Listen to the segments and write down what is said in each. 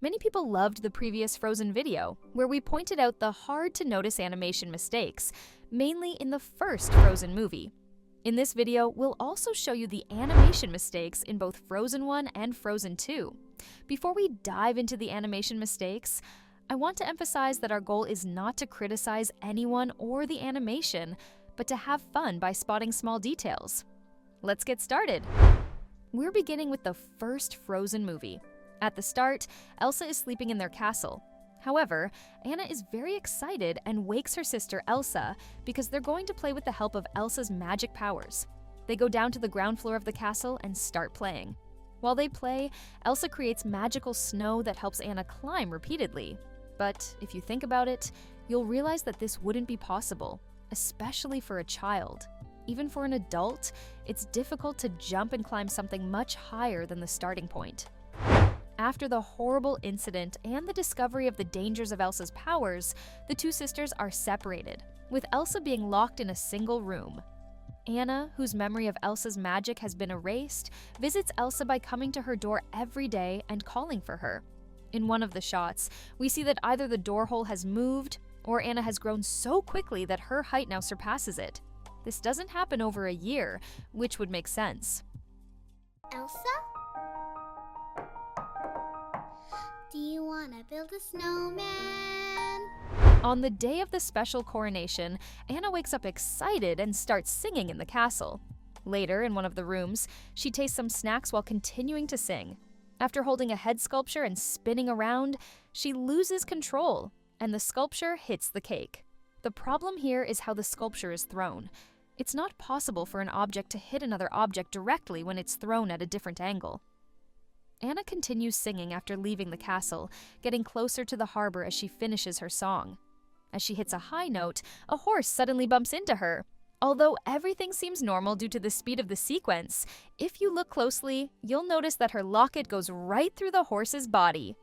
Many people loved the previous Frozen video, where we pointed out the hard-to-notice animation mistakes, mainly in the first Frozen movie. In this video, we'll also show you the animation mistakes in both Frozen 1 and Frozen 2. Before we dive into the animation mistakes, I want to emphasize that our goal is not to criticize anyone or the animation, but to have fun by spotting small details. Let's get started. We're beginning with the first Frozen movie. At the start, Elsa is sleeping in their castle. However, Anna is very excited and wakes her sister Elsa because they're going to play with the help of Elsa's magic powers. They go down to the ground floor of the castle and start playing. While they play, Elsa creates magical snow that helps Anna climb repeatedly. But if you think about it, you'll realize that this wouldn't be possible, especially for a child. Even for an adult, it's difficult to jump and climb something much higher than the starting point. After the horrible incident and the discovery of the dangers of Elsa's powers, the two sisters are separated, with Elsa being locked in a single room. Anna, whose memory of Elsa's magic has been erased, visits Elsa by coming to her door every day and calling for her. In one of the shots, we see that either the door hole has moved, or Anna has grown so quickly that her height now surpasses it. This doesn't happen over a year, which would make sense. Elsa? Do you want to build a snowman? On the day of the special coronation, Anna wakes up excited and starts singing in the castle. Later, in one of the rooms, she tastes some snacks while continuing to sing. After holding a head sculpture and spinning around, she loses control, and the sculpture hits the cake. The problem here is how the sculpture is thrown. It's not possible for an object to hit another object directly when it's thrown at a different angle. Anna continues singing after leaving the castle, getting closer to the harbor as she finishes her song. As she hits a high note, a horse suddenly bumps into her. Although everything seems normal due to the speed of the sequence, if you look closely, you'll notice that her locket goes right through the horse's body.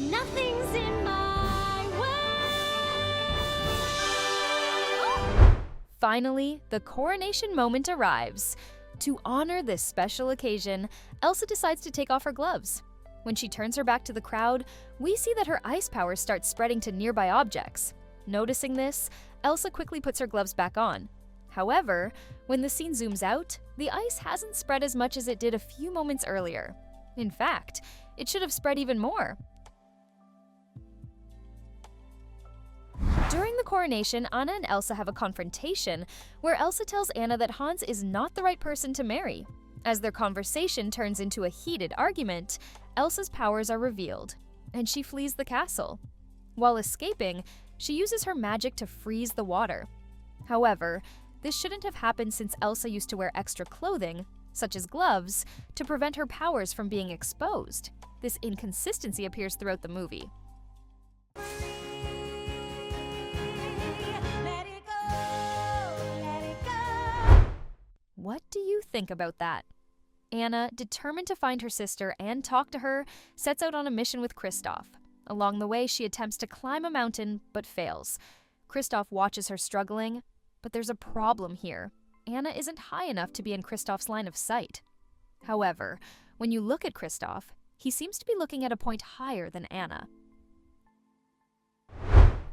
Nothing's in my way. Finally, the coronation moment arrives. To honor this special occasion, Elsa decides to take off her gloves. When she turns her back to the crowd, we see that her ice powers start spreading to nearby objects. Noticing this, Elsa quickly puts her gloves back on. However, when the scene zooms out, the ice hasn't spread as much as it did a few moments earlier. In fact, it should have spread even more. During the coronation, Anna and Elsa have a confrontation where Elsa tells Anna that Hans is not the right person to marry. As their conversation turns into a heated argument, Elsa's powers are revealed, and she flees the castle. While escaping, she uses her magic to freeze the water. However, this shouldn't have happened since Elsa used to wear extra clothing, such as gloves, to prevent her powers from being exposed. This inconsistency appears throughout the movie. What do you think about that? Anna, determined to find her sister and talk to her, sets out on a mission with Kristoff. Along the way, she attempts to climb a mountain, but fails. Kristoff watches her struggling, but there's a problem here. Anna isn't high enough to be in Kristoff's line of sight. However, when you look at Kristoff, he seems to be looking at a point higher than Anna.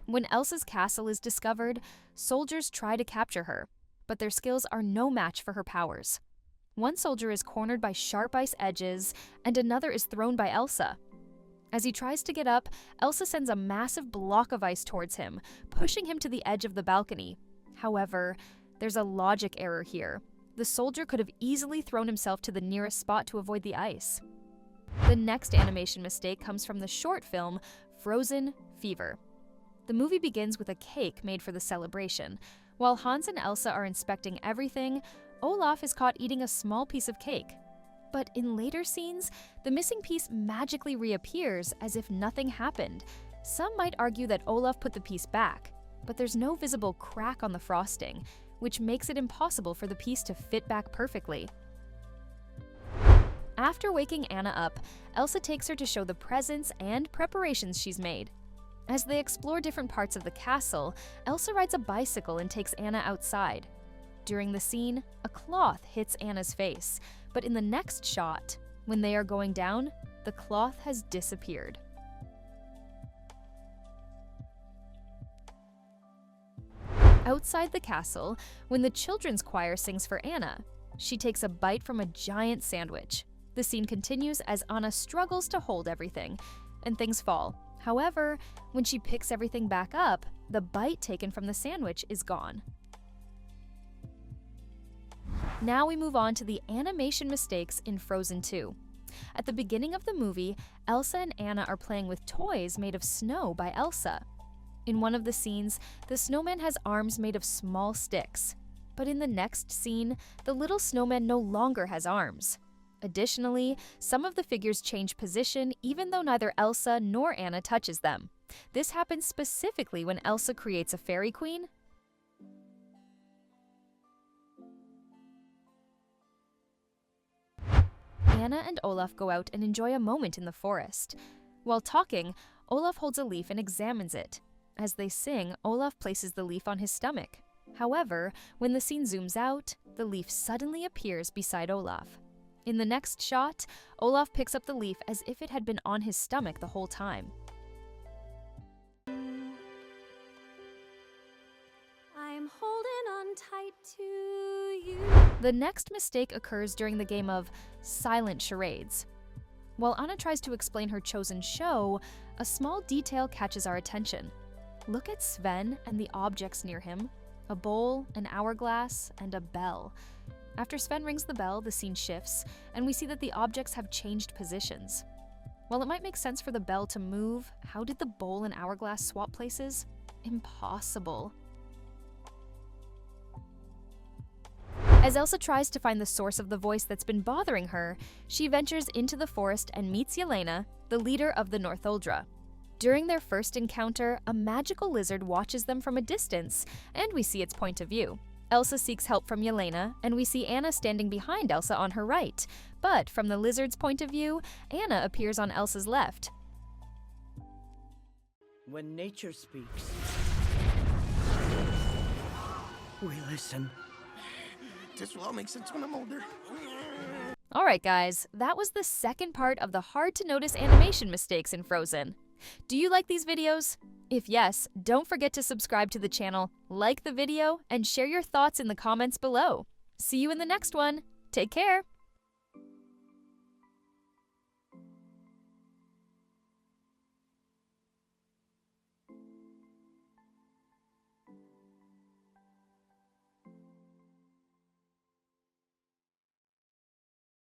When Elsa's castle is discovered, soldiers try to capture her, but their skills are no match for her powers. One soldier is cornered by sharp ice edges, and another is thrown by Elsa. As he tries to get up, Elsa sends a massive block of ice towards him, pushing him to the edge of the balcony. However, there's a logic error here. The soldier could have easily thrown himself to the nearest spot to avoid the ice. The next animation mistake comes from the short film Frozen Fever. The movie begins with a cake made for the celebration. While Hans and Elsa are inspecting everything, Olaf is caught eating a small piece of cake. But in later scenes, the missing piece magically reappears as if nothing happened. Some might argue that Olaf put the piece back, but there's no visible crack on the frosting, which makes it impossible for the piece to fit back perfectly. After waking Anna up, Elsa takes her to show the presents and preparations she's made. As they explore different parts of the castle, Elsa rides a bicycle and takes Anna outside. During the scene, a cloth hits Anna's face, but in the next shot, when they are going down, the cloth has disappeared. Outside the castle, when the children's choir sings for Anna, she takes a bite from a giant sandwich. The scene continues as Anna struggles to hold everything, and things fall. However, when she picks everything back up, the bite taken from the sandwich is gone. Now we move on to the animation mistakes in Frozen 2. At the beginning of the movie, Elsa and Anna are playing with toys made of snow by Elsa. In one of the scenes, the snowman has arms made of small sticks. But in the next scene, the little snowman no longer has arms. Additionally, some of the figures change position even though neither Elsa nor Anna touches them. This happens specifically when Elsa creates a fairy queen. Anna and Olaf go out and enjoy a moment in the forest. While talking, Olaf holds a leaf and examines it. As they sing, Olaf places the leaf on his stomach. However, when the scene zooms out, the leaf suddenly appears beside Olaf. In the next shot, Olaf picks up the leaf as if it had been on his stomach the whole time. I'm holding on tight to you. The next mistake occurs during the game of silent charades. While Anna tries to explain her chosen show, a small detail catches our attention. Look at Sven and the objects near him: a bowl, an hourglass, and a bell. After Sven rings the bell, the scene shifts, and we see that the objects have changed positions. While it might make sense for the bell to move, how did the bowl and hourglass swap places? Impossible. As Elsa tries to find the source of the voice that's been bothering her, she ventures into the forest and meets Yelena, the leader of the Northuldra. During their first encounter, a magical lizard watches them from a distance, and we see its point of view. Elsa seeks help from Yelena, and we see Anna standing behind Elsa on her right. But from the lizard's point of view, Anna appears on Elsa's left. When nature speaks, we listen. This will all make sense when I'm older. Alright guys, that was the second part of the hard-to-notice animation mistakes in Frozen. Do you like these videos? If yes, don't forget to subscribe to the channel, like the video, and share your thoughts in the comments below. See you in the next one. Take care!